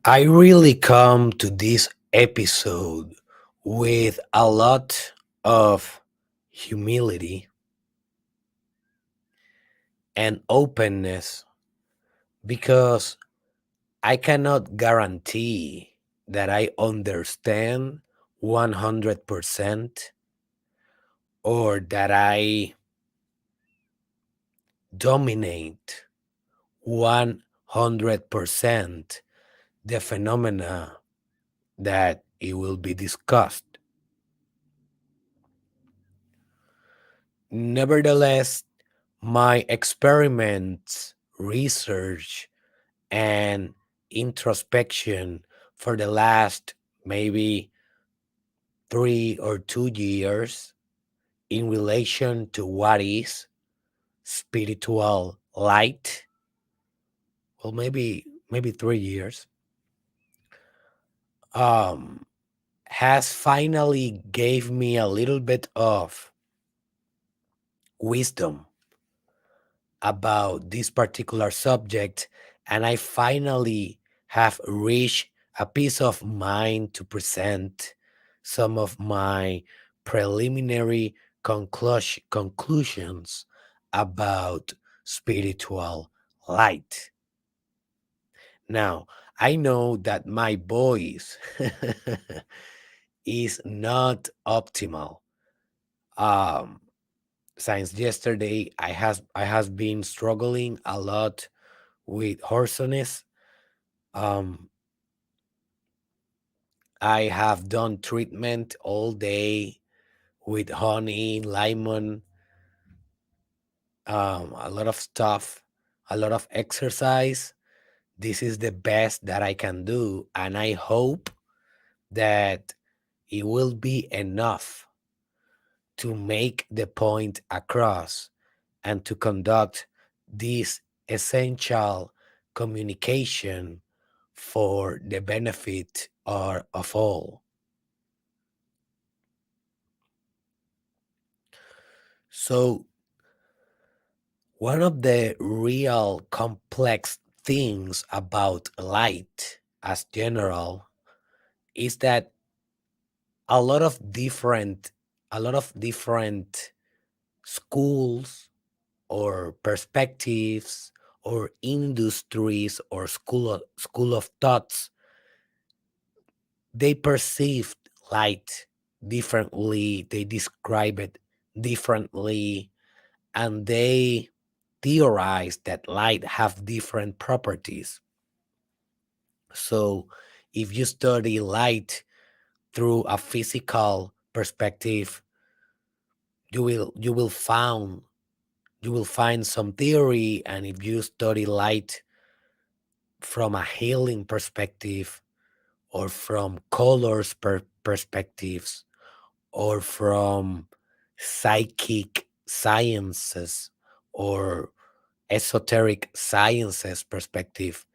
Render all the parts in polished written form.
I really come to this episode with a lot of humility and openness because I cannot guarantee that I understand 100% or that I dominate 100% the phenomena that it will be discussed. Nevertheless, my experiments, research, and introspection for the last maybe 3 or 2 years in relation to what is spiritual light, well, maybe 3 years, um, has finally gave me a little bit of wisdom about this particular subject, and I finally have reached a peace of mind to present some of my preliminary conclusions about spiritual light. Now, I know that my voice is not optimal. Um, since yesterday, I has been struggling a lot with hoarseness. Um, I have done treatment all day with honey, lemon, a lot of stuff, a lot of exercise. This is the best that I can do, and I hope that it will be enough to make the point across and to conduct this essential communication for the benefit of all. So, one of the real complex things about light as general is that a lot of different a lot of different schools or perspectives or industries or school of thoughts, they perceive light differently, they describe it differently, and they theorize that light have different properties. So if you study light through a physical perspective, you will find some theory, and if you study light from a healing perspective or from colors perspectives or from psychic sciences or esoteric sciences perspective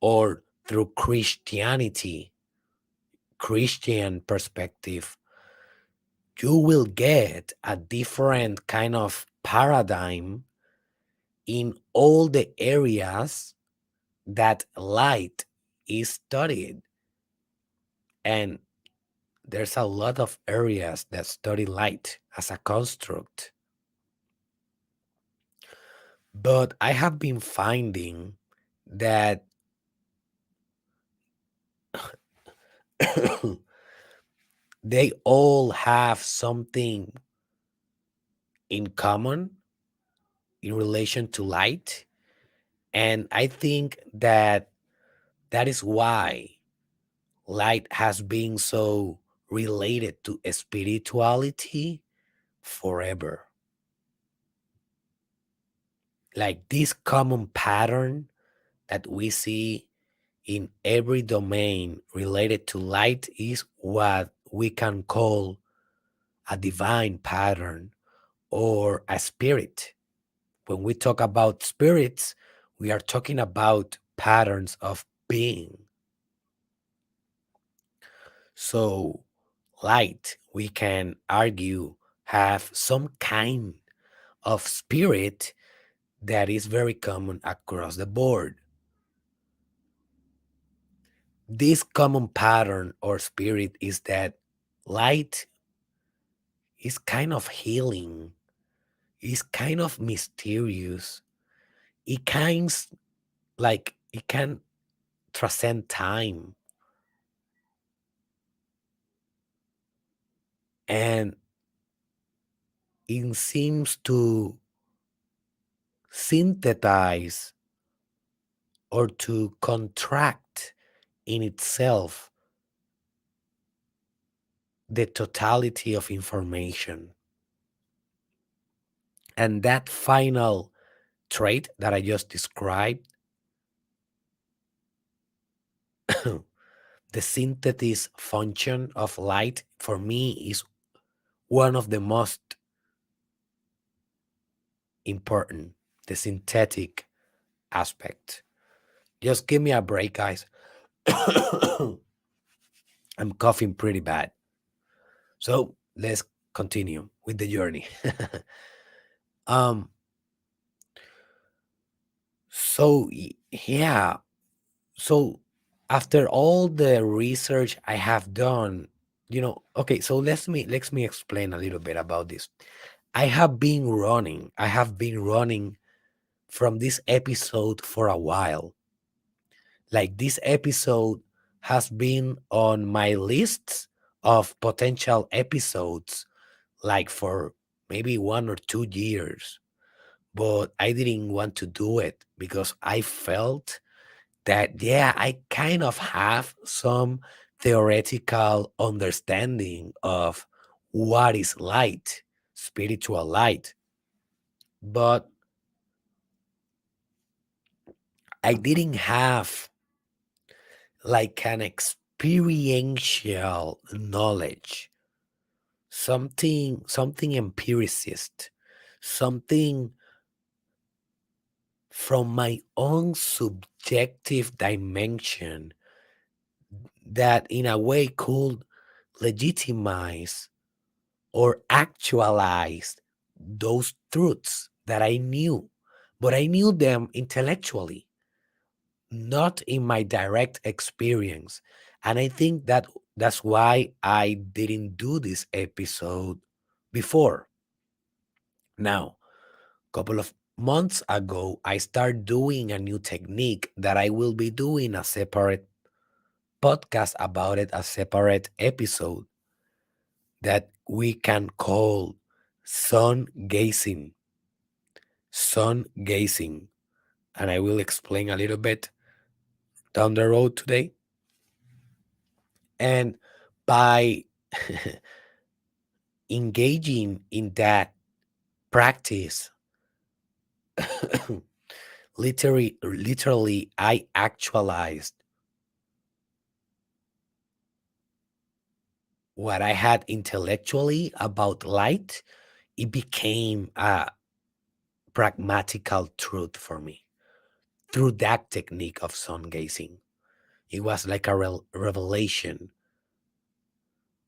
or through Christian perspective, you will get a different kind of paradigm in all the areas that light is studied. And there's a lot of areas that study light as a construct. But I have been finding that they all have something in common in relation to light. And I think that that is why light has been so related to spirituality forever. Like this common pattern that we see in every domain related to light is what we can call a divine pattern or a spirit. When we talk about spirits, we are talking about patterns of being. So, light, we can argue, have some kind of spirit that is very common across the board. This common pattern or spirit is that light is kind of healing, is kind of mysterious. It it can transcend time, and it seems to synthesize or to contract in itself the totality of information. And that final trait that I just described, the synthesis function of light, for me is one of the most important, the synthetic aspect. Just give me a break, guys. I'm coughing pretty bad. So let's continue with the journey. um, yeah. So after all the research I have done, okay, so let me explain a little bit about this. I have been running from this episode for a while. Like, this episode has been on my list of potential episodes, like for maybe 1 or 2 years. But I didn't want to do it because I felt that, yeah, I kind of have some theoretical understanding of what is light, spiritual light. But I didn't have like an experiential knowledge, something empiricist, something from my own subjective dimension that in a way could legitimize or actualize those truths that I knew, but I knew them intellectually, not in my direct experience. And I think that that's why I didn't do this episode before. Now, a couple of months ago, I started doing a new technique that I will be doing a separate podcast about it, a separate episode that we can call sun gazing. Sun gazing. And I will explain a little bit down the road today. And by engaging in that practice, literally, I actualized what I had intellectually about light. It became a pragmatical truth for me through that technique of sun gazing. It was like a revelation.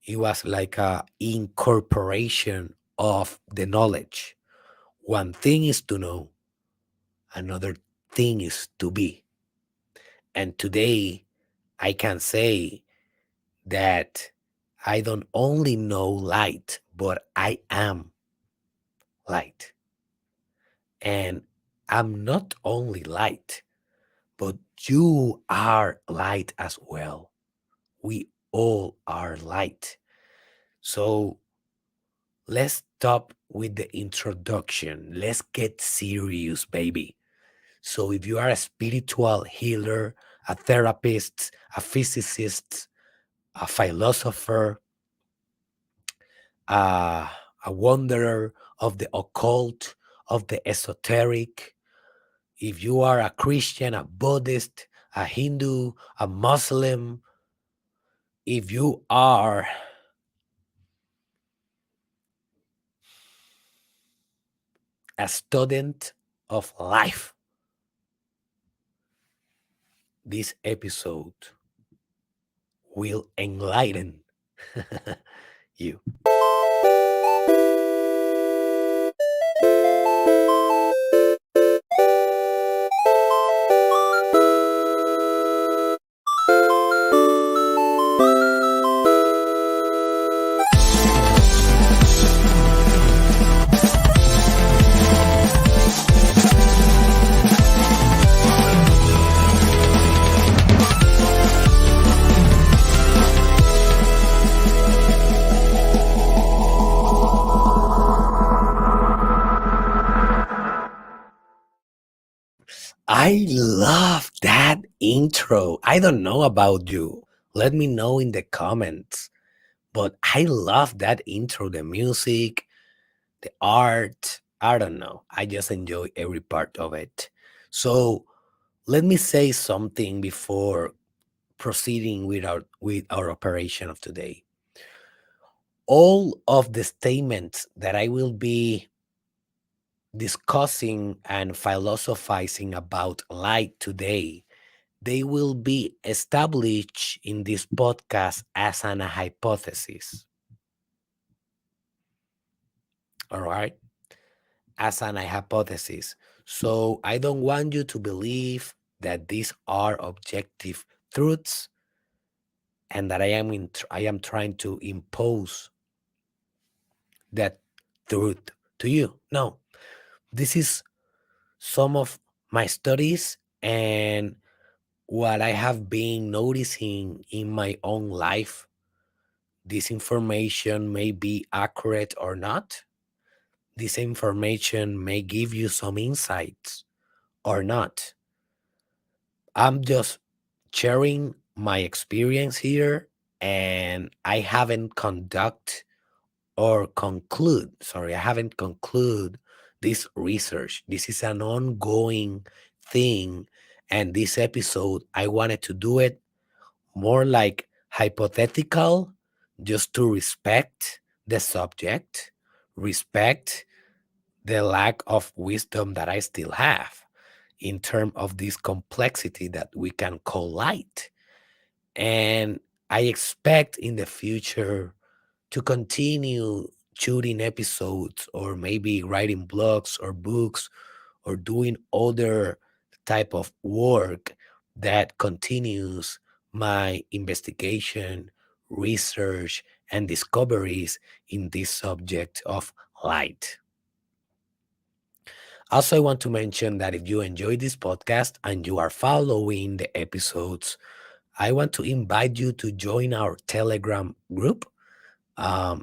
It was like a incorporation of the knowledge. One thing is to know, another thing is to be. And today I can say that I don't only know light, but I am light. And I'm not only light, but you are light as well. We all are light. So let's stop with the introduction. Let's get serious, baby. So if you are a spiritual healer, a therapist, a physicist, a philosopher, a, a wanderer of the occult, of the esoteric, if you are a Christian, a Buddhist, a Hindu, a Muslim, if you are a student of life, this episode will enlighten you. I love that intro. I don't know about you. Let me know in the comments. But I love that intro, the music, the art. I don't know. I just enjoy every part of it. So let me say something before proceeding with our operation of today. All of the statements that I will be discussing and philosophizing about light today, they will be established in this podcast as an hypothesis. All right? As an hypothesis. So I don't want you to believe that these are objective truths and that I am trying to impose that truth to you. No, this is some of my studies and what I have been noticing in my own life. This information may be accurate or not. This information may give you some insights or not. I'm just sharing my experience here, and I haven't conclude this research. This is an ongoing thing, and this episode I wanted to do it more like hypothetical, just to respect the subject, respect the lack of wisdom that I still have in terms of this complexity that we can call light. And I expect in the future to continue shooting episodes or maybe writing blogs or books or doing other type of work that continues my investigation, research, and discoveries in this subject of light. Also, I want to mention that if you enjoy this podcast and you are following the episodes, I want to invite you to join our Telegram group.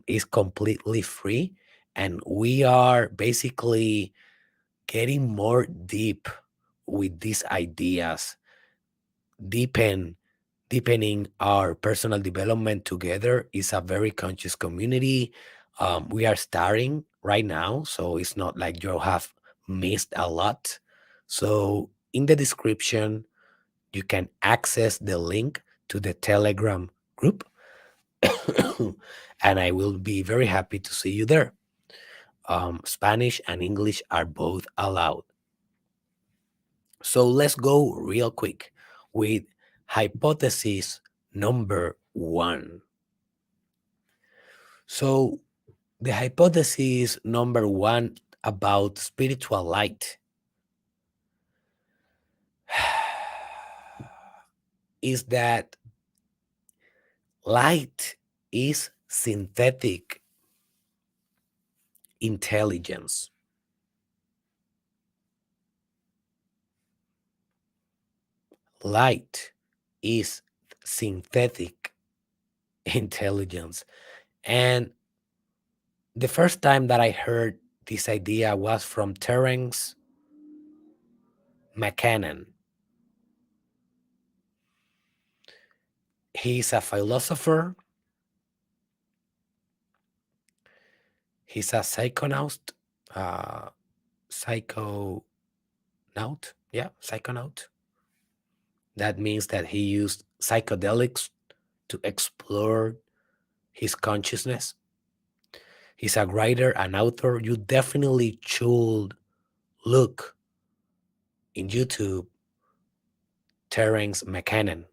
It's completely free, and we are basically getting more deep with these ideas, deepen deepening our personal development together. Is a very conscious community. We are starting right now, so it's not like you have missed a lot. So in the description, you can access the link to the Telegram group, and I will be very happy to see you there. Spanish and English are both allowed. So let's go real quick with hypothesis number one. So, the hypothesis number one about spiritual light is that light is synthetic intelligence. Light is synthetic intelligence. And the first time that I heard this idea was from Terence McKenna. He's a philosopher, he's a psychonaut, uh, psychonaut, psychonaut. That means that he used psychedelics to explore his consciousness. He's a writer, an author. You definitely should look in YouTube Terence McKenna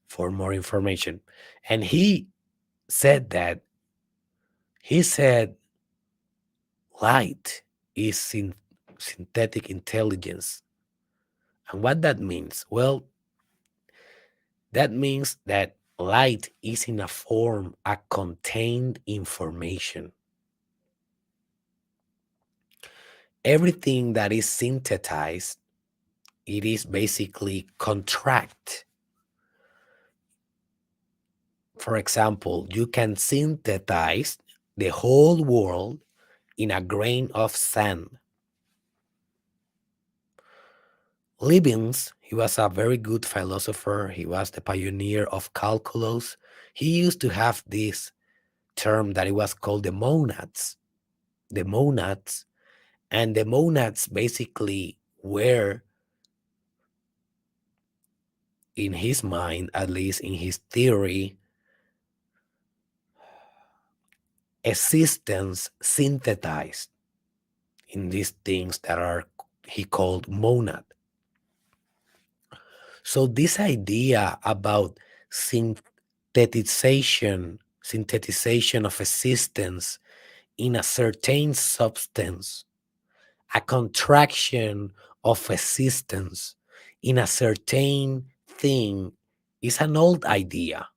for more information. And he said light is synthetic intelligence. And what that means? Well, that means that light is in a form, a contained information. Everything that is synthesized, it is basically contract. For example, you can synthesize the whole world in a grain of sand. Leibniz, he was a very good philosopher. He was the pioneer of calculus. He used to have this term that it was called the monads. The monads. And the monads basically were, in his mind, at least in his theory, existence synthesized in these things that are he called monad. So this idea about syntetization of existence in a certain substance, a contraction of existence in a certain thing, is an old idea.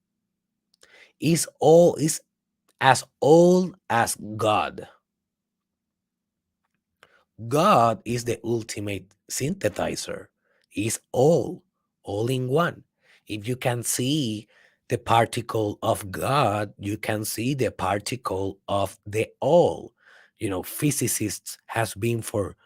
Is as old as God. God is the ultimate synthesizer. Is all in one. If you can see the particle of God, you can see the particle of the all. Physicists has been for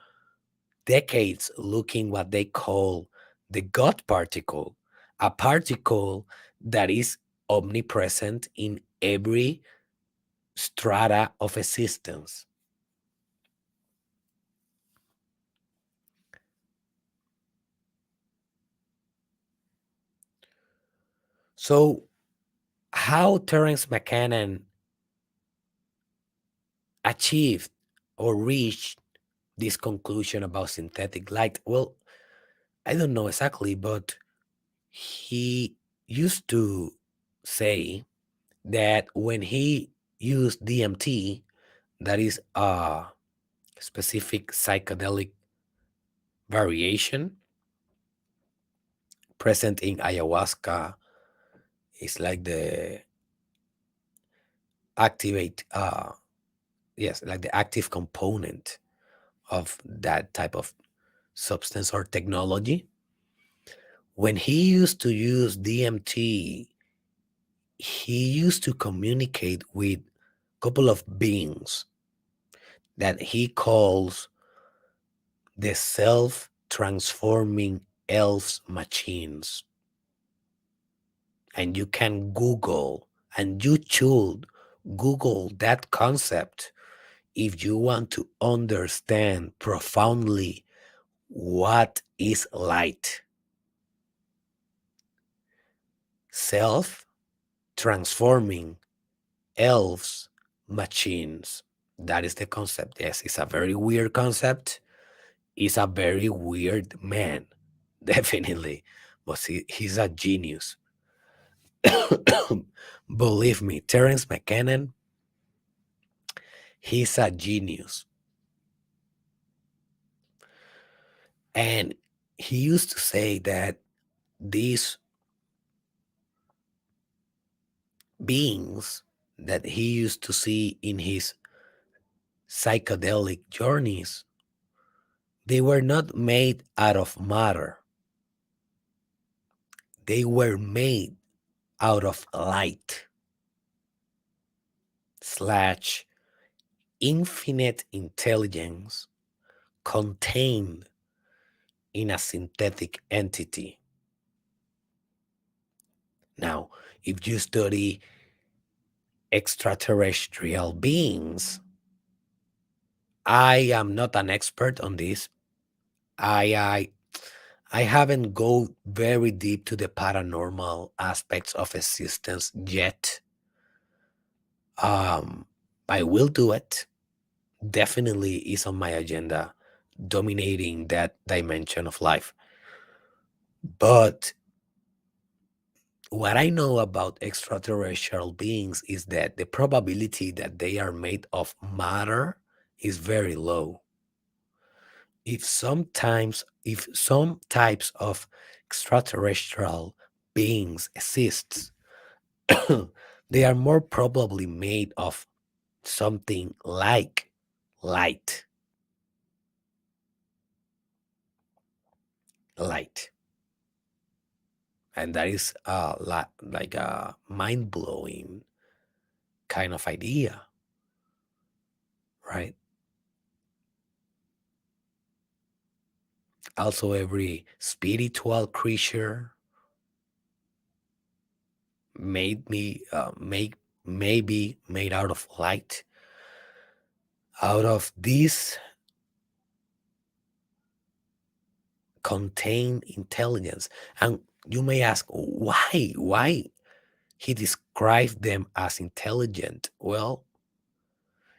decades looking what they call the God particle, a particle that is omnipresent in every strata of existence. So, how Terence McKenna achieved or reached this conclusion about synthetic light? Well, I don't know exactly, but he used to say that when he used DMT, that is a specific psychedelic variation present in ayahuasca, is like the activate, yes, like the active component of that type of substance or technology. When he used to use DMT, he used to communicate with a couple of beings that he calls the self transforming elves machines. And you can Google, and you should Google that concept if you want to understand profoundly what is light. Self transforming elves machines. That is the concept. Yes, it's a very weird concept. He's a very weird man, definitely. But he's a genius. Believe me, Terence McKenna, he's a genius. And he used to say that these beings that he used to see in his psychedelic journeys, they were not made out of matter. They were made out of light slash infinite intelligence contained in a synthetic entity. Now, if you study extraterrestrial beings, I am not an expert on this. I I haven't go very deep to the paranormal aspects of existence yet. Um, I will do it. Definitely is on my agenda, dominating that dimension of life. But what I know about extraterrestrial beings is that the probability that they are made of matter is very low. If some types of extraterrestrial beings exist, they are more probably made of something like light. Light. And that is like a mind blowing kind of idea, right? Also, every spiritual creature made me make maybe made out of light, out of this contained intelligence. And you may ask, why he described them as intelligent? Well,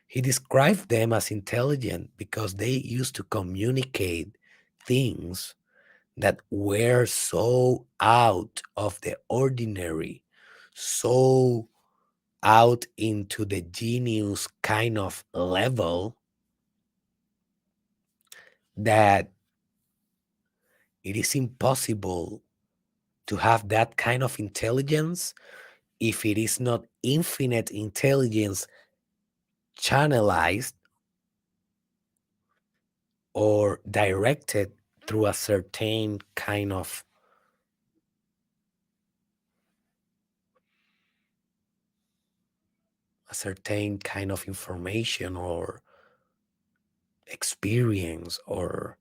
he described them as intelligent because they used to communicate things that were so out of the ordinary, so out into the genius kind of level, that it is impossible to have that kind of intelligence if it is not infinite intelligence channelized or directed through a certain kind of information or experience or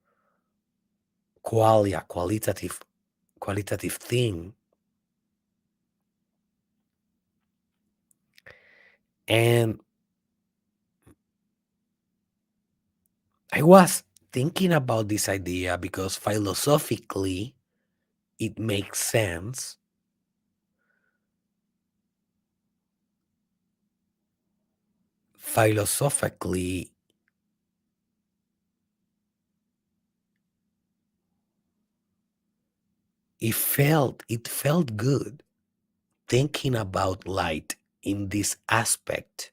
qualitative thing. And I was thinking about this idea because philosophically it makes sense. Philosophically, it felt good thinking about light in this aspect.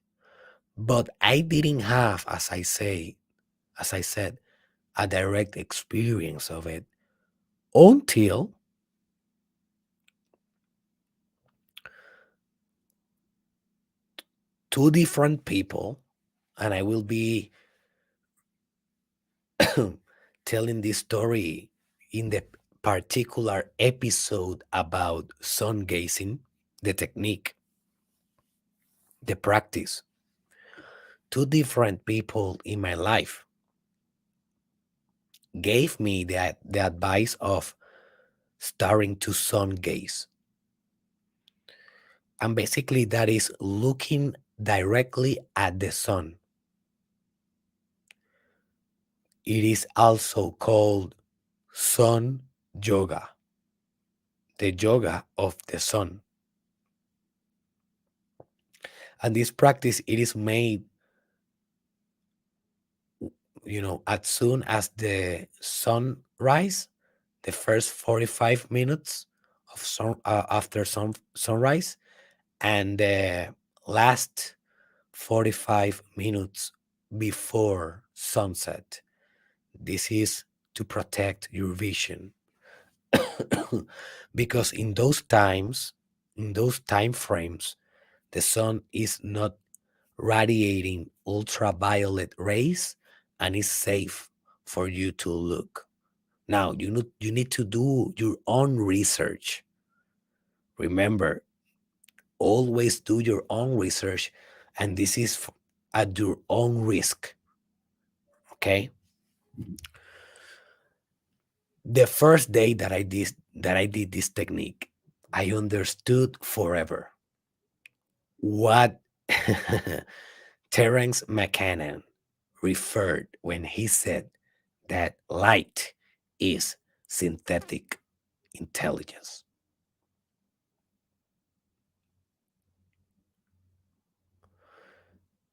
But I didn't have, as I said, a direct experience of it until two different people, and I will be telling this story in the particular episode about sun gazing, the technique, the practice. Two different people in my life gave me the advice of starting to sun gaze. And basically, that is looking directly at the sun. It is also called sun yoga, the yoga of the sun. And this practice, it is made, as soon as the sunrise, the first 45 minutes of after sunrise, and the last 45 minutes before sunset. This is to protect your vision. Because in those time frames, the sun is not radiating ultraviolet rays and is safe for you to look. Now, you need to do your own research. Remember, always do your own research, and this is at your own risk. Okay? The first day that I did this technique, I understood forever what Terence McKenna referred when he said that light is synthetic intelligence.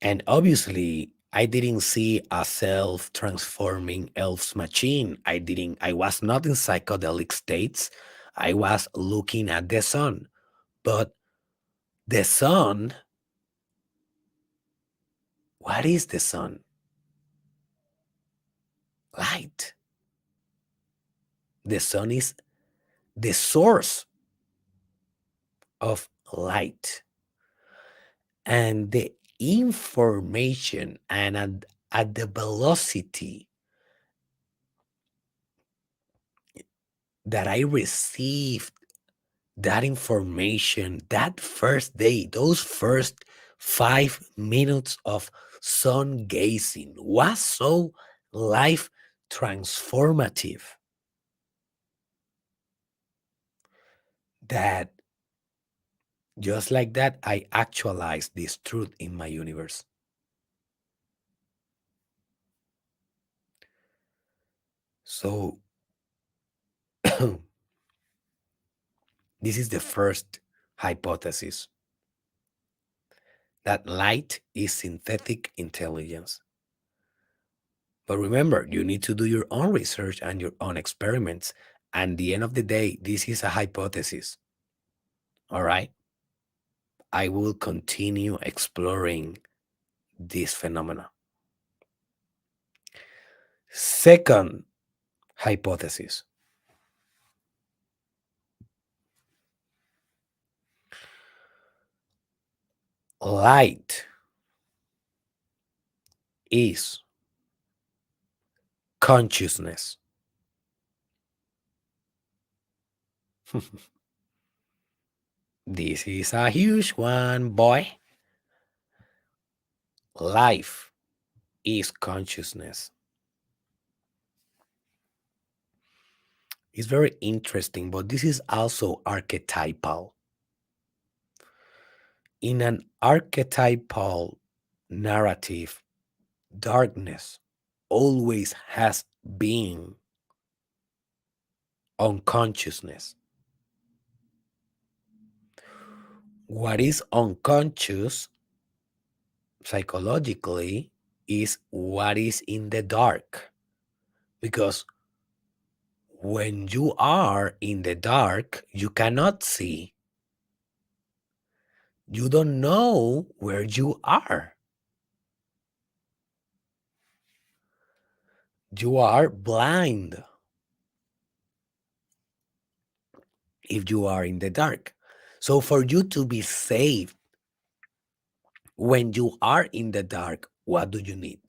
And obviously, I didn't see a self-transforming elf's machine. I was not in psychedelic states. I was looking at the sun. But the sun, what is the sun? Light. The sun is the source of light. And the information and at the velocity that I received that information that first day, those first 5 minutes of sun gazing was so life transformative. that just like that, I actualize this truth in my universe. So, this is the first hypothesis, that light is synthetic intelligence. But remember, you need to do your own research and your own experiments. And at the end of the day, this is a hypothesis. All right. I will continue exploring this phenomena. Second hypothesis, light is consciousness. This is a huge one, boy. Life is consciousness. It's very interesting, but this is also archetypal. In an archetypal narrative, darkness always has been unconsciousness. What is unconscious psychologically is what is in the dark. Because when you are in the dark, you cannot see. You don't know where you are. You are blind if you are in the dark. So, for you to be saved when you are in the dark, what do you need?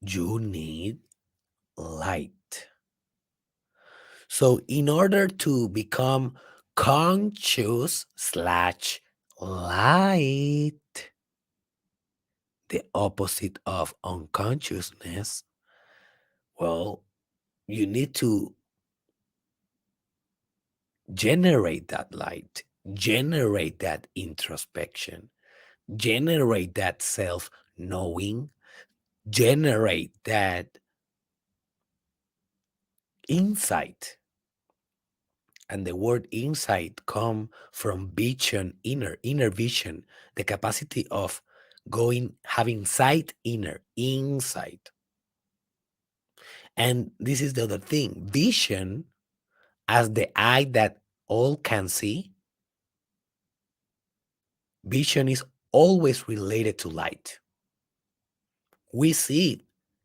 You need light. So, in order to become conscious slash light, the opposite of unconsciousness, well, you need to generate that light, generate that introspection, generate that self knowing, generate that insight. And the word insight come from vision, inner vision, the capacity of going, having sight, insight. And this is the other thing, vision as the eye that all can see. Vision is always related to light. We see it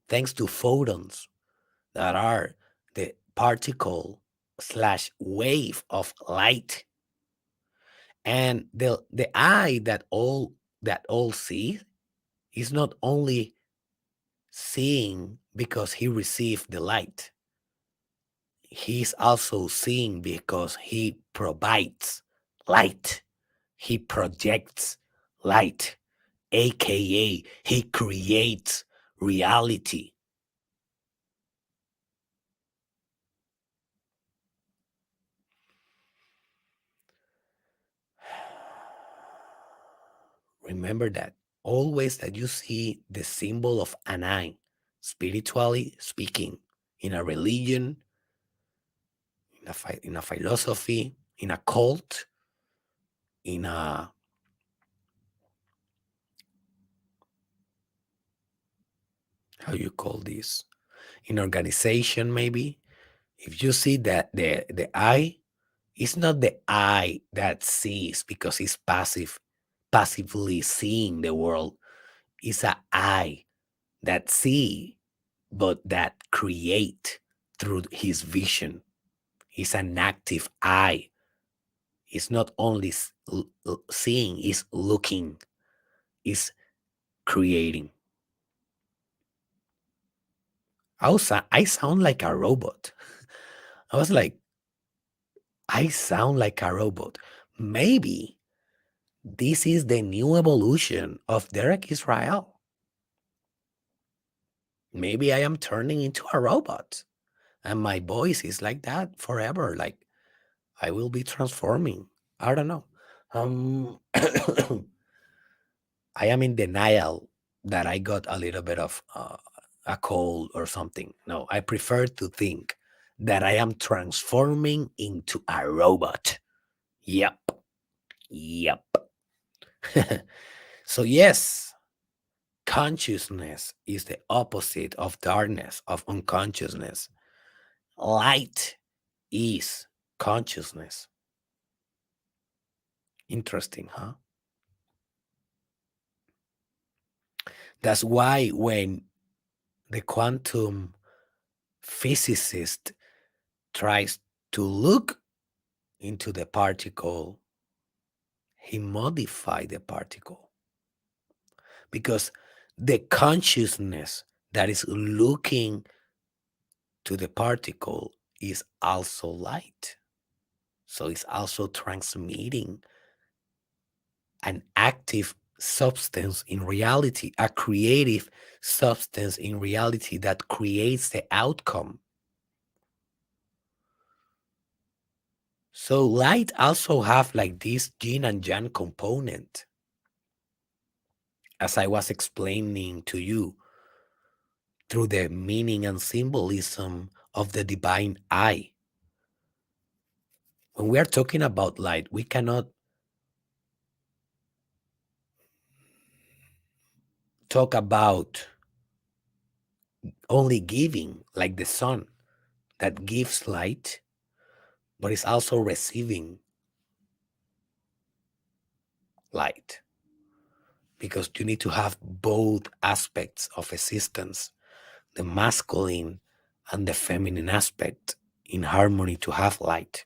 thanks to photons that are the particle slash wave of light. And the eye that all see is not only seeing because he received the light. He's also seeing because he provides light. He projects light, aka he creates reality. Remember that always that you see the symbol of an eye, spiritually speaking, in a religion, in a philosophy, in a cult, in a, how you call this, in organization maybe. If you see that the eye is not the eye that sees because it's passively seeing the world. It's an eye that see, but that create through his vision. It's an active eye. It's not only seeing, it's looking, it's creating. I sound like a robot. I was like, I sound like a robot. Maybe this is the new evolution of Derek Israel. Maybe I am turning into a robot and my voice is like that forever. Like I will be transforming. I don't know. I am in denial that I got a little bit of a cold or something. No, I prefer to think that I am transforming into a robot. Yep, yep. So, yes, consciousness is the opposite of darkness, of unconsciousness. Light is consciousness. Interesting, huh? That's why when the quantum physicist tries to look into the particle, he modified the particle because the consciousness that is looking to the particle is also light. So it's also transmitting an active substance in reality, a creative substance in reality that creates the outcome. So light also have like this yin and yang component, as I was explaining to you through the meaning and symbolism of the divine eye. When we are talking about light, we cannot talk about only giving, like the sun that gives light, but is also receiving light, because you need to have both aspects of existence, the masculine and the feminine aspect, in harmony to have light.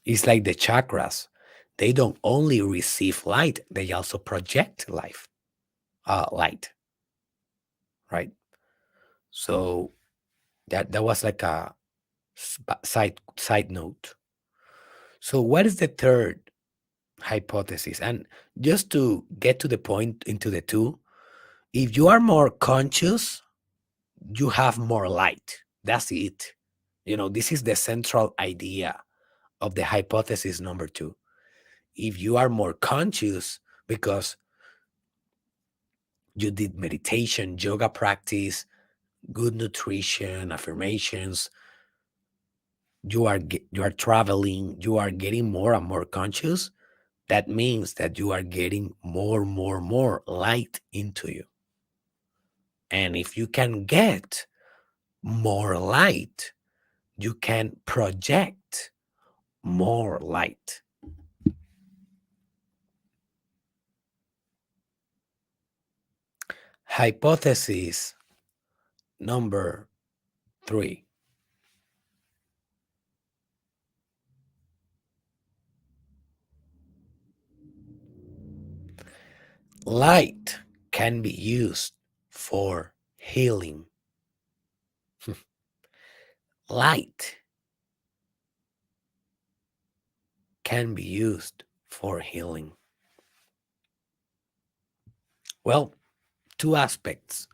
It's like the chakras. They don't only receive light, they also project light, right? So that was like a side note. So what is the third hypothesis? And just to get to the point into the two, if you are more conscious, you have more light. That's it. This is the central idea of the hypothesis number two. If you are more conscious because you did meditation, yoga practice, good nutrition, affirmations, you are traveling, you are getting more and more conscious, that means that you are getting more light into you. And if you can get more light, you can project more light. Hypothesis number three. Light can be used for healing. Light can be used for healing. Well, two aspects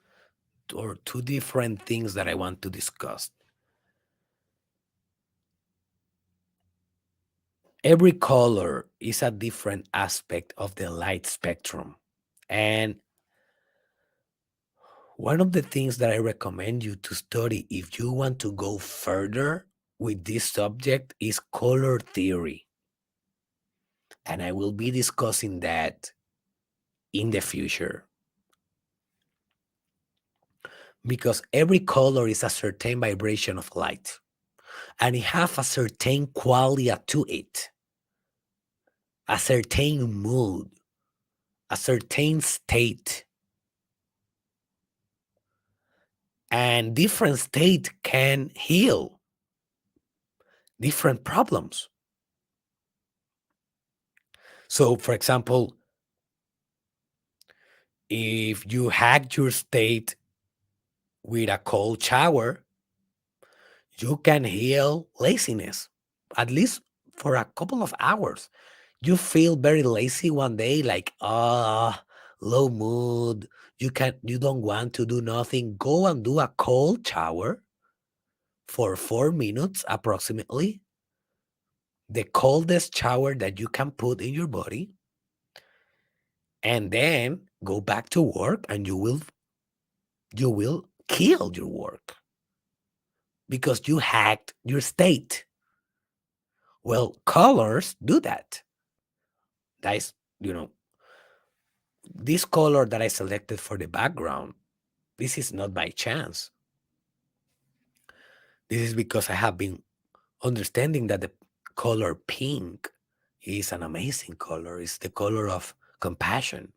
or two different things that I want to discuss. Every color is a different aspect of the light spectrum. And one of the things that I recommend you to study if you want to go further with this subject is color theory. And I will be discussing that in the future. Because every color is a certain vibration of light. And it has a certain quality to it, a certain mood, a certain state. And different state can heal different problems. So, for example, if you hack your state with a cold shower, you can heal laziness, at least for a couple of hours. You feel very lazy one day, like low mood. You don't want to do nothing. Go and do a cold shower. for 4 minutes approximately, the coldest shower that you can put in your body, and then go back to work, and you will kill your work because you hacked your state. Well, colors do that. That is, you know, this color that I selected for the background, this is not by chance. This is because I have been understanding that the color pink is an amazing color. It's the color of compassion.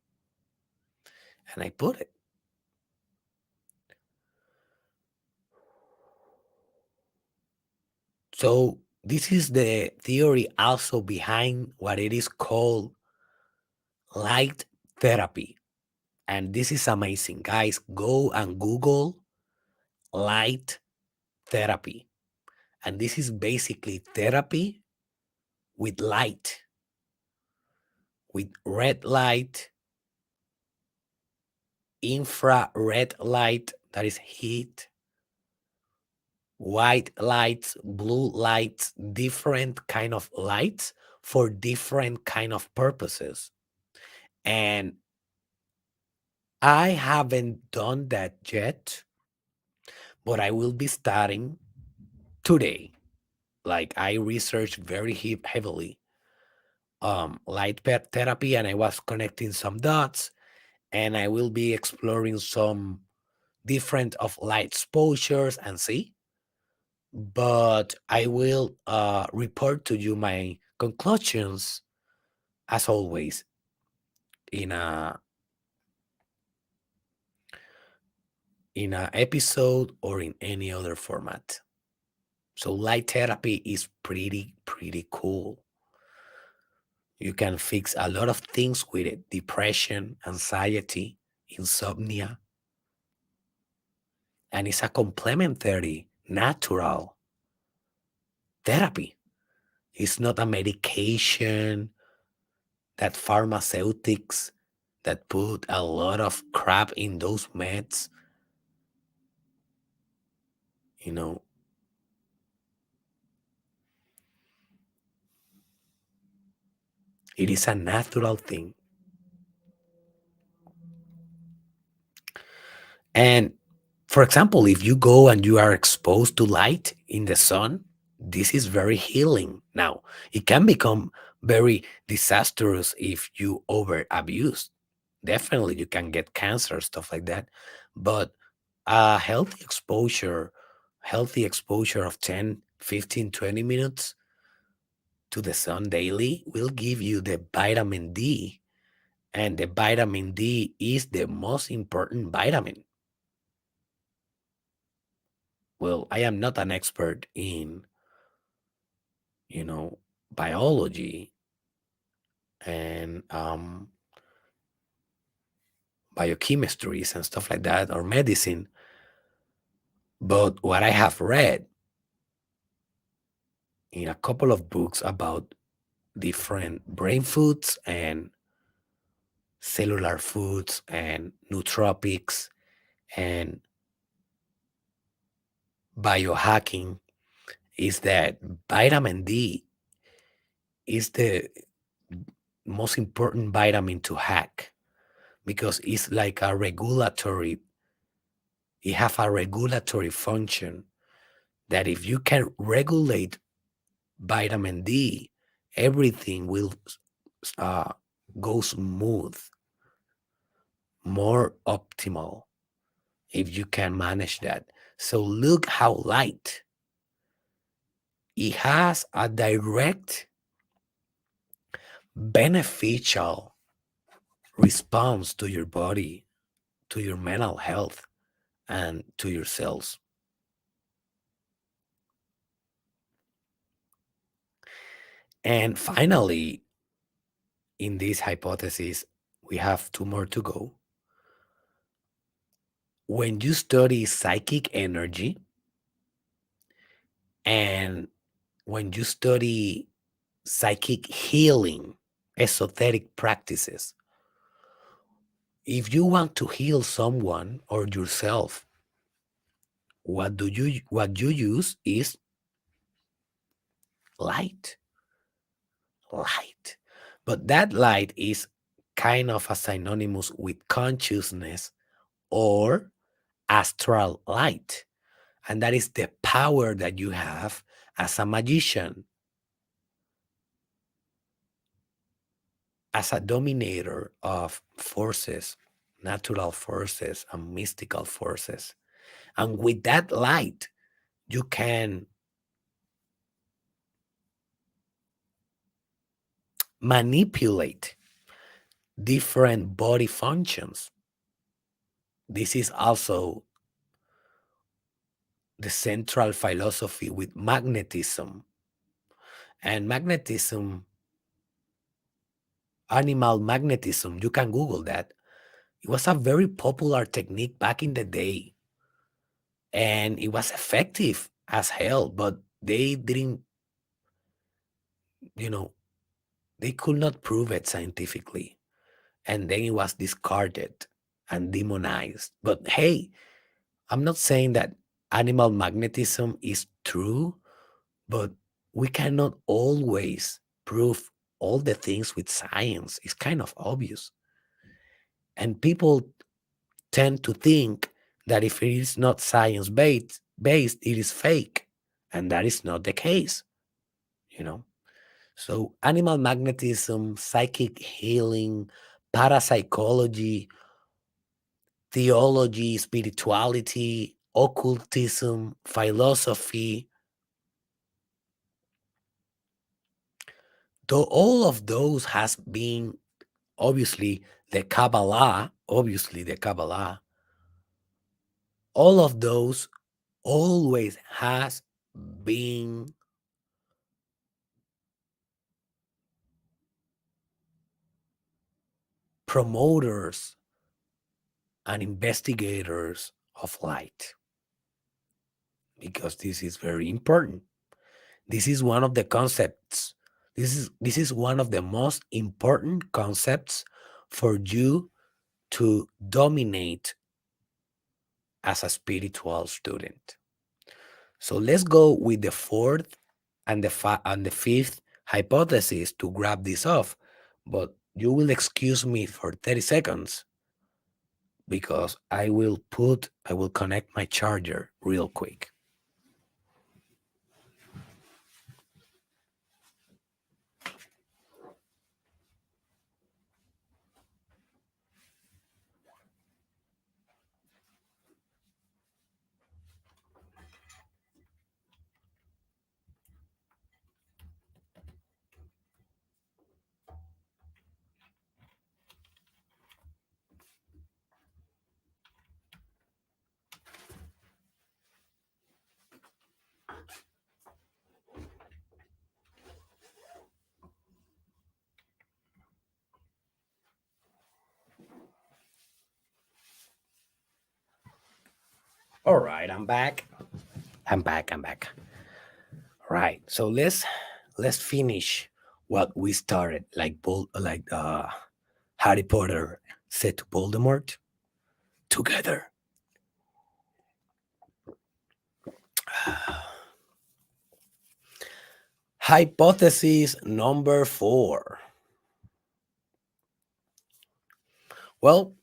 And I put it. So this is the theory also behind what it is called light therapy. And this is amazing. Guys, go and Google light therapy. And this is basically therapy with light, with red light, infrared light, that is heat, white lights, blue lights, different kind of lights for different kind of purposes. And I haven't done that yet, but I will be starting today. Like I researched very heavily light therapy, and I was connecting some dots, and I will be exploring some different of light exposures and see. But I will report to you my conclusions as always in a episode or in any other format. So light therapy is pretty cool. You can fix a lot of things with it: depression, anxiety, insomnia. And it's a complementary, natural therapy. It's not a medication that pharmaceutics that put a lot of crap in those meds. You know, it is a natural thing. And for example, if you go and you are exposed to light in the sun, this is very healing. Now, it can become very disastrous if you over abuse. Definitely, you can get cancer, stuff like that. But a healthy exposure of 10, 15, 20 minutes to the sun daily will give you the vitamin D. And the vitamin D is the most important vitamin. Well, I am not an expert in, you know, biology and biochemistries and stuff like that, or medicine. But what I have read in a couple of books about different brain foods and cellular foods and nootropics and biohacking is that vitamin D is the most important vitamin to hack because it's like a regulatory, it have a regulatory function that if you can regulate vitamin D, everything will uh, go smooth, more optimal if you can manage that. So look how light it has a direct beneficial response to your body, to your mental health, and to your cells. And finally, in this hypothesis, we have two more to go. When you study psychic energy and when you study psychic healing, esoteric practices, if you want to heal someone or yourself what you use is light. Light. But that light is kind of a synonymous with consciousness or astral light. And that is the power that you have as a magician, as a dominator of forces, natural forces, and mystical forces. And with that light, you can manipulate different body functions. This is also the central philosophy with magnetism. And magnetism, animal magnetism, you can Google that. It was a very popular technique back in the day, and it was effective as hell, but they didn't, you know, they could not prove it scientifically. And then it was discarded and demonized. But hey, I'm not saying that animal magnetism is true, but we cannot always prove all the things with science. It's kind of obvious. And people tend to think that if it is not science based, it is fake. And that is not the case, you know. So animal magnetism, psychic healing, parapsychology, theology, spirituality, occultism, philosophy, though all of those has been obviously the Kabbalah, all of those always has been promoters and investigators of light, because this is very important. This is one of the concepts. This is one of the most important concepts for you to dominate as a spiritual student. So let's go with the fourth and the fifth hypothesis to grab this off. But you will excuse me for 30 seconds because I will connect my charger real quick. All right, I'm back. I'm back. Right. So let's finish what we started, like Harry Potter said to Voldemort, together. Hypothesis number 4. Well,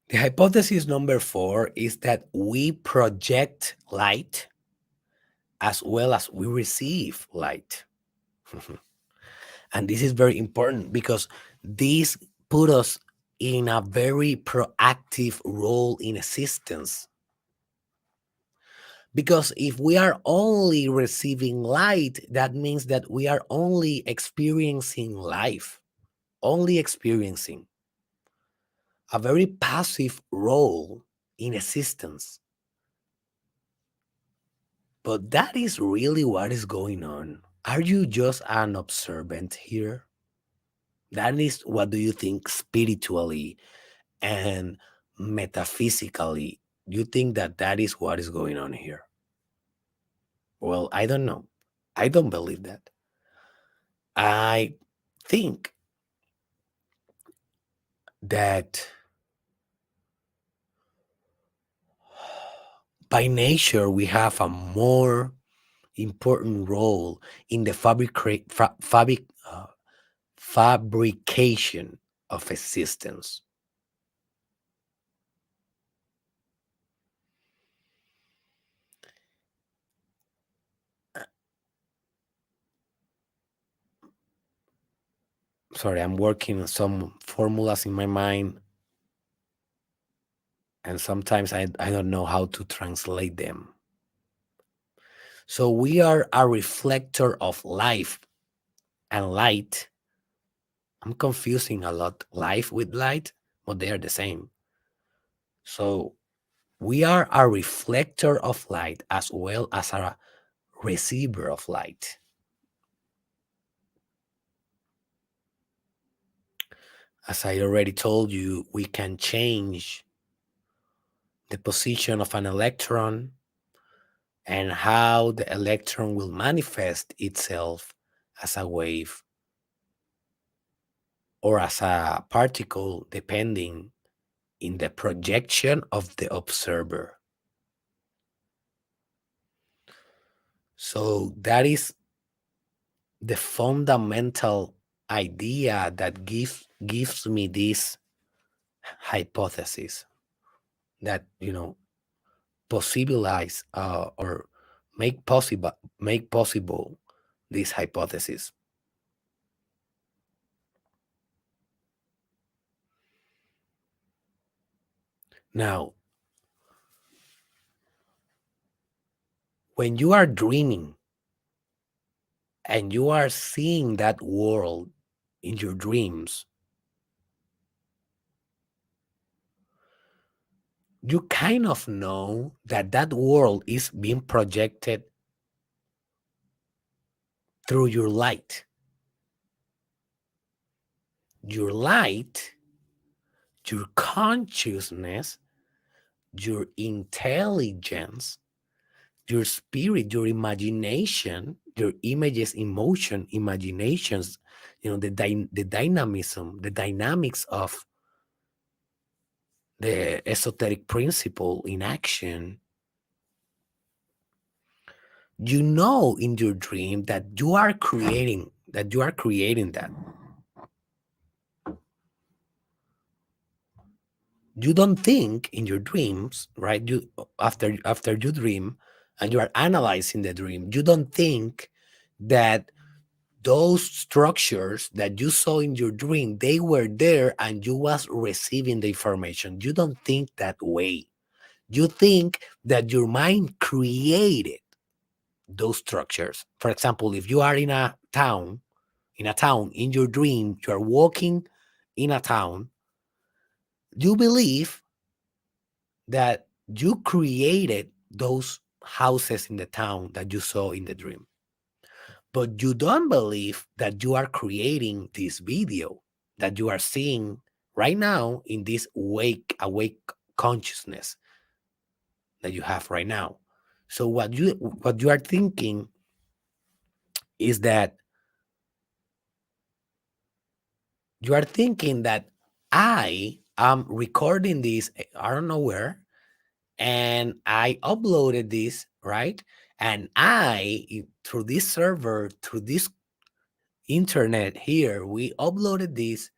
the hypothesis number 4 is that we project light as well as we receive light. And this is very important because this put us in a very proactive role in existence. Because if we are only receiving light, that means that we are only experiencing life, only experiencing a very passive role in existence. But that is really what is going on. Are you just an observant here? That is, what do you think spiritually and metaphysically? You think that that is what is going on here? Well, I don't know. I don't believe that. I think that by nature we have a more important role in the fabrication of existence. Sorry, I'm working on some formulas in my mind, and sometimes I don't know how to translate them. So we are a reflector of life and light. I'm confusing a lot life with light, but they are the same. So we are a reflector of light as well as a receiver of light. As I already told you, we can change the position of an electron and how the electron will manifest itself as a wave or as a particle, depending in the projection of the observer. So that is the fundamental idea that gives me this hypothesis that possibilize or make possible this hypothesis. Now, when you are dreaming and you are seeing that world in your dreams, you kind of know that that world is being projected through your light. Your light, your consciousness, your intelligence, your spirit, your imagination, your images, emotion, imaginations, the dynamism, the dynamics of the esoteric principle in action. You know in your dream that you are creating that. You don't think in your dreams, right? You after you dream and you are analyzing the dream, you don't think that those structures that you saw in your dream, they were there and you was receiving the information. You don't think that way. You think that your mind created those structures. For example, if you are in a town in your dream, you are walking in a town, you believe that you created those houses in the town that you saw in the dream. But you don't believe that you are creating this video that you are seeing right now in this awake consciousness that you have right now. So what you are thinking is that you are thinking that I am recording this, I don't know where, and I uploaded this, right? And through this server, through this internet here, we uploaded this,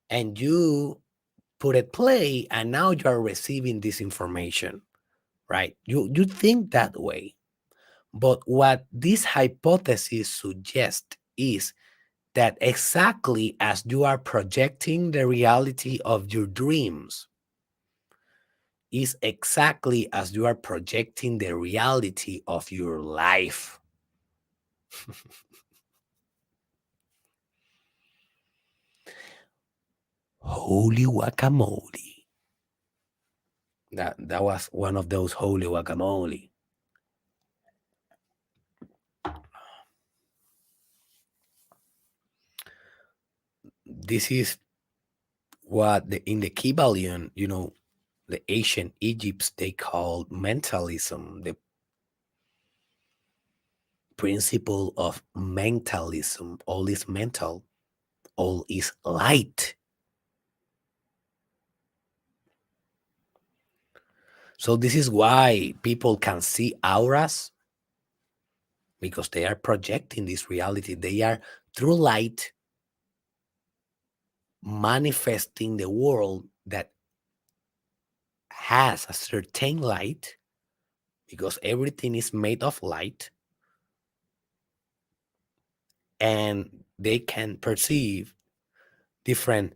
and you put it play, and now you are receiving this information, right? You think that way. But what this hypothesis suggests is that exactly as you are projecting the reality of your dreams, is exactly as you are projecting the reality of your life. Holy guacamole. That was one of those holy guacamole. This is what in the Kybalion, the ancient Egypts, they called mentalism, the principle of mentalism. All is mental, all is light. So this is why people can see auras, because they are projecting this reality. They are through light manifesting the world that has a certain light, because everything is made of light, and they can perceive different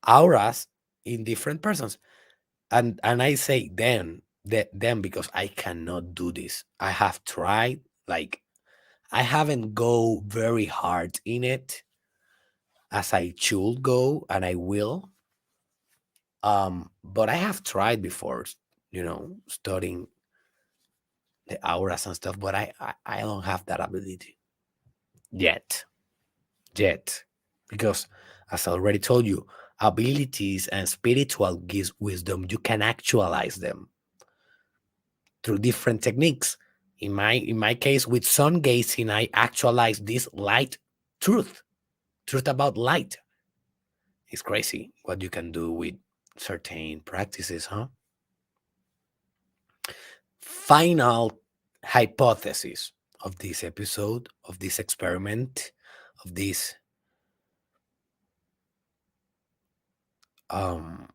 auras in different persons. And I say them because I cannot do this. I have tried, like, I haven't go very hard in it as I should go, and I will. But I have tried before, studying the auras and stuff, but I don't have that ability yet. Yet. Because, as I already told you, abilities and spiritual gifts, wisdom, you can actualize them through different techniques. In my case, with sun gazing, I actualize this light truth about light. It's crazy what you can do with certain practices, huh? Final hypothesis of this episode, of this experiment, of this um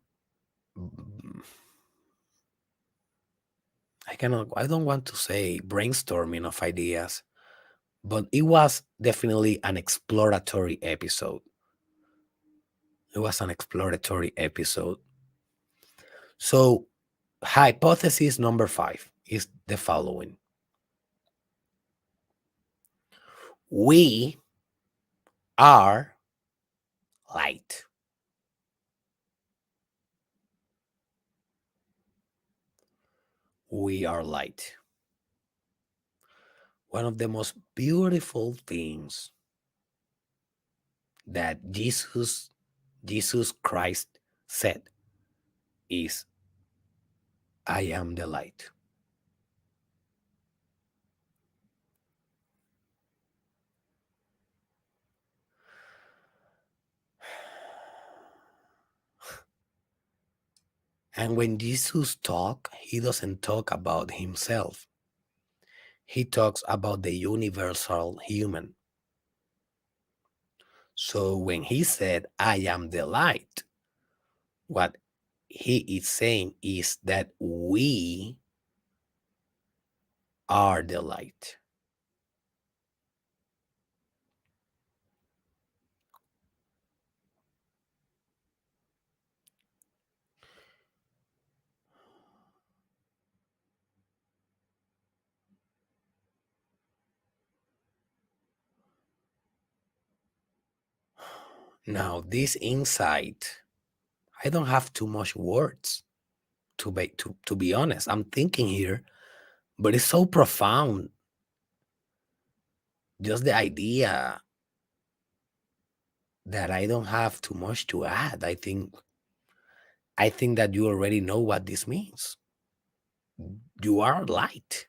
I don't want to say brainstorming of ideas, but it was definitely an exploratory episode. It was an exploratory episode. So, hypothesis number 5 is the following: we are light. We are light. One of the most beautiful things that Jesus Christ said is, I am the light. And when Jesus talk, he doesn't talk about himself. He talks about the universal human. So when he said, I am the light, what he is saying is that we are the light. Now, this insight, I don't have too much words to be honest. I'm thinking here, but it's so profound. Just the idea that I don't have too much to add. I think that you already know what this means. You are light.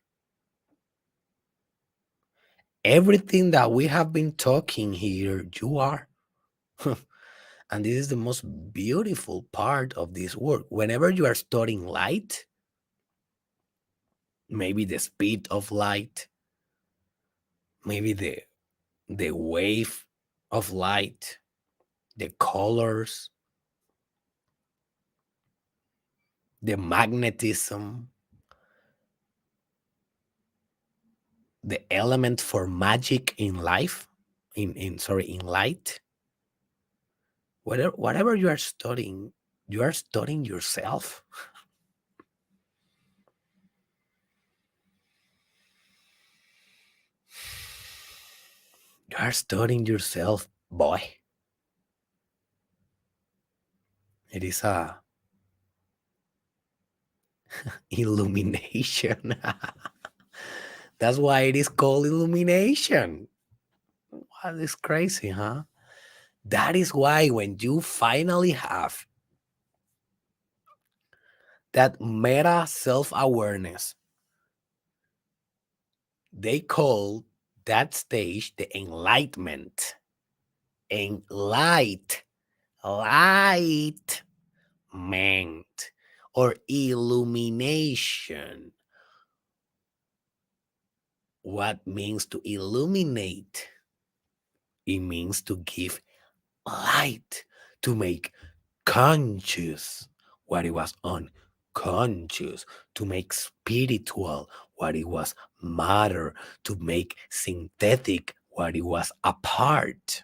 Everything that we have been talking here, you are. And this is the most beautiful part of this work. Whenever you are studying light, maybe the speed of light, maybe the wave of light, the colors, the magnetism, the element for magic in life, in light. Whatever you are studying yourself. You are studying yourself, boy. It is a illumination. That's why it is called illumination. What is crazy, huh? That is why when you finally have that meta self-awareness, they call that stage the enlightenment. Enlight, light, meant. or illumination. What means to illuminate? It means to give light, to make conscious what it was unconscious, to make spiritual what it was matter, to make synthetic what it was apart.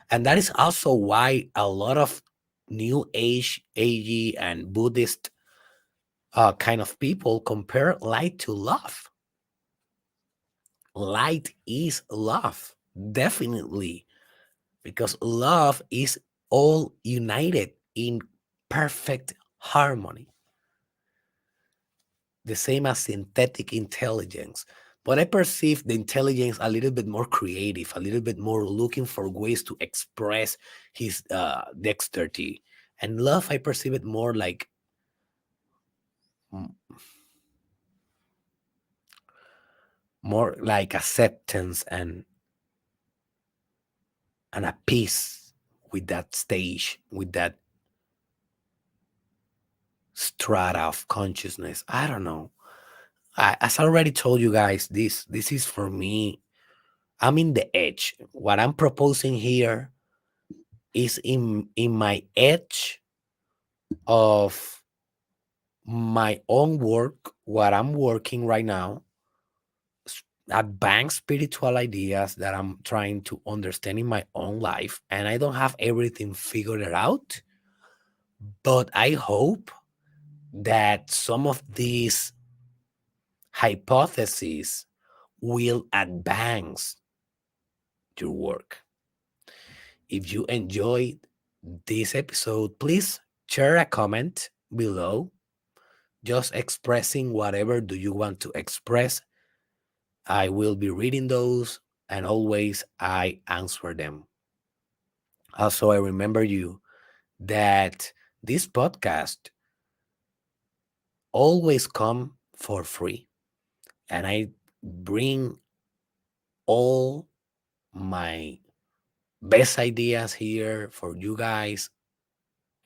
And that is also why a lot of new age, AG, and Buddhist kind of people compare light to love. Light is love, definitely, because love is all united in perfect harmony, the same as synthetic intelligence. But I perceive the intelligence a little bit more creative, a little bit more looking for ways to express his dexterity. And love, I perceive it more like more like acceptance and a peace with that stage, with that strata of consciousness. I don't know. As I already told you guys, this is for me. I'm in the edge. What I'm proposing here is in my edge of my own work, what I'm working right now, advanced spiritual ideas that I'm trying to understand in my own life. And I don't have everything figured out, but I hope that some of these hypotheses will advance your work. If you enjoyed this episode, please share a comment below, just expressing whatever do you want to express. I will be reading those and always I answer them. Also, I remember you that this podcast always come for free, and I bring all my best ideas here for you guys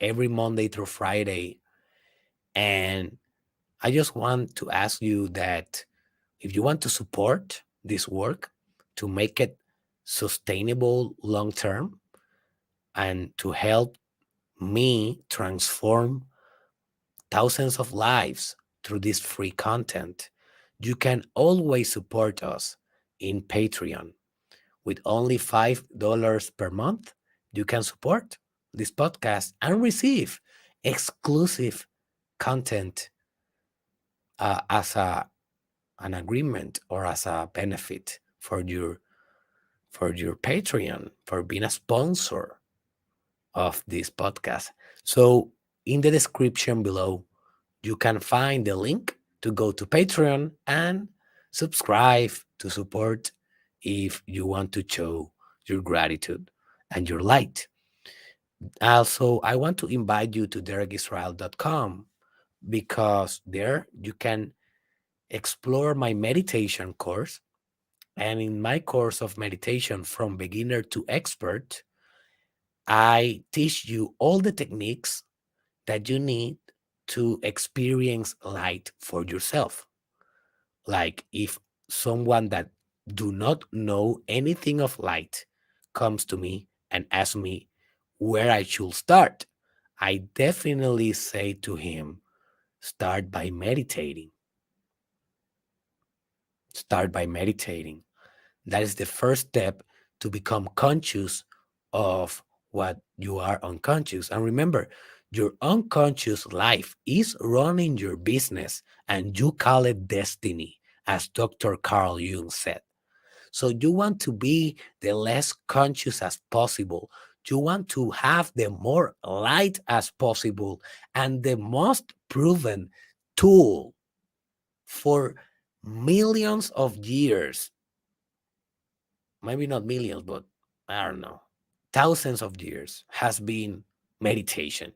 every Monday through Friday. And I just want to ask you that if you want to support this work to make it sustainable long term and to help me transform thousands of lives through this free content, you can always support us in Patreon. With only $5 per month, you can support this podcast and receive exclusive content as an agreement or as a benefit for your Patreon, for being a sponsor of this podcast. So in the description below, you can find the link to go to Patreon and subscribe to support if you want to show your gratitude and your light. Also, I want to invite you to derekisrael.com because there you can explore my meditation course. And in my course of meditation from beginner to expert, I teach you all the techniques that you need to experience light for yourself. Like if someone that do not know anything of light comes to me and asks me where I should start, I definitely say to him, start by meditating. Start by meditating. That is the first step to become conscious of what you are unconscious. And remember, your unconscious life is running your business, and you call it destiny, as Dr. Carl Jung said. So you want to be the less conscious as possible. You want to have the more light as possible. And the most proven tool for millions of years, maybe not millions, but I don't know, thousands of years, has been meditation.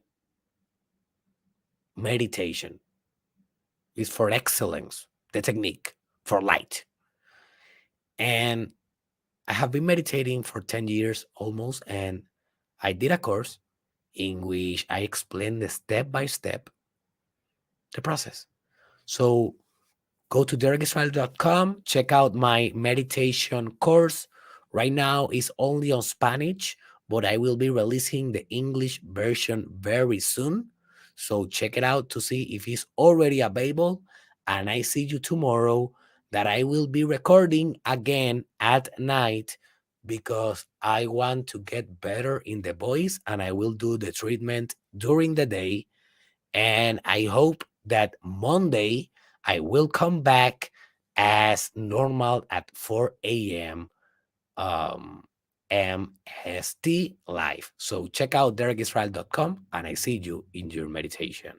Meditation is for excellence, the technique for light. And I have been meditating for 10 years almost, and I did a course in which I explained the step by step. the process. So go to derekisrael.com, check out my meditation course. Right now it's only on Spanish, but I will be releasing the English version very soon. So check it out to see if it's already available. And I see you tomorrow, that I will be recording again at night, because I want to get better in the voice, and I will do the treatment during the day. And I hope that Monday I will come back as normal at 4 a.m. MST live. So check out derekisrael.com, and I see you in your meditation.